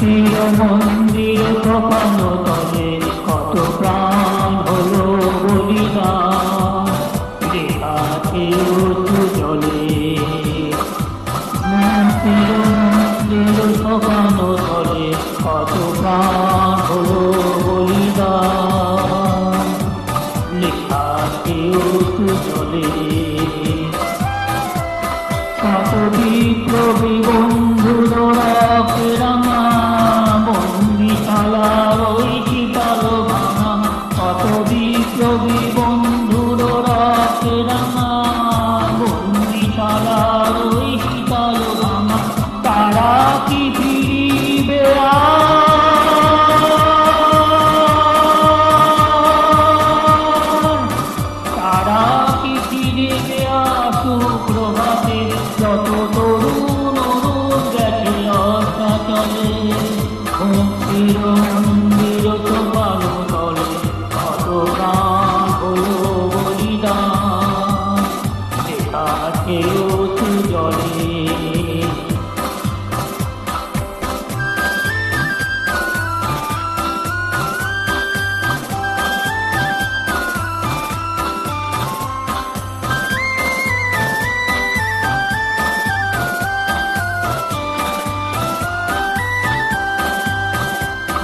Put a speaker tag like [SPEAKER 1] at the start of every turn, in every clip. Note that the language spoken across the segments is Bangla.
[SPEAKER 1] মন্দির মন্দির কপানো তলে কত প্রাণ হলো বলিদান, লেখাতেও তো জলে। মন্দির মন্দির কপানো তলে কত প্রাণ হলো বলিদান, লেখাতেও তো জলে। কত বিপ্লবী বন্ধুরা রাঙা বন্দিশালার ওই শীতল ভাঙা, কত বিপ্লবী বন্ধুরা রাঙা বন্দিশালার ওই শীতল ভাঙা, তারা কি ফিরিবে তারা কি ফিরিবে সুপ্রভাতে, যত তরুণ অরুণ গেছে লতা চলে। মন্দির মন্দির সোপানো তলে কত প্রাণ হলো বলিদান, লেখাতেও তো জলে।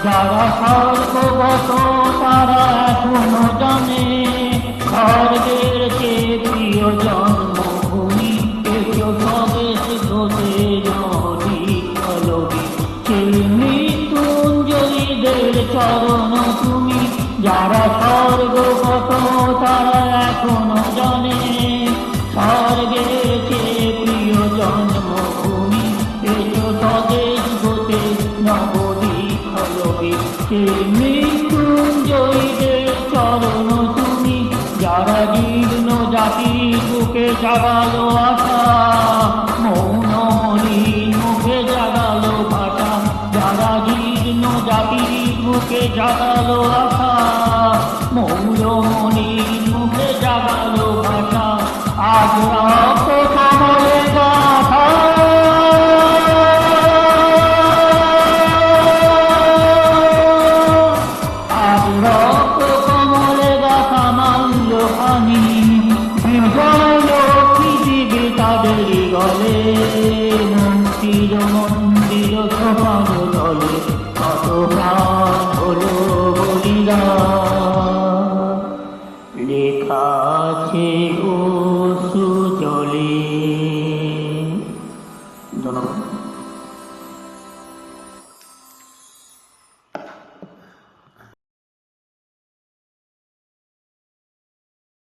[SPEAKER 1] যারা স্বর্গগত তারা এখনো জানে, স্বর্গের চেয়ে প্রিয় জন্মভূমি, এসো স্বদেশ ঘটে নদী অলবি, সেই মৃত্যুঞ্জয়ীদের চরণ তুমি। যারা স্বর্গগত তারা এখনো জানে, স্বর্গের চেয়ে প্রিয় জন্মভূমি, এসো স্বদেশ ঘটে নবদী অলবি, সেই মৃত্যুঞ্জয়ীদের চরণ তুমি। যারা জীর্ণ জাতির বুকে জাগালো আশা, মৌন মলিন মুখে জাগালো ভাষা, যারা জীর্ণ জাতির বুকে জাগালো আশা, মৌন মলিন মুখে জাগালো ভাষা, আজ রক্ত কমলে গাথা, আজ রক্ত কমলে গাথা মাল্যখানি, বিজয় পৃথিবী তাদের গলে। মন্দির মন্দির সোপানো তলে কত প্রাণ হলো বলিদান, লেখা আছে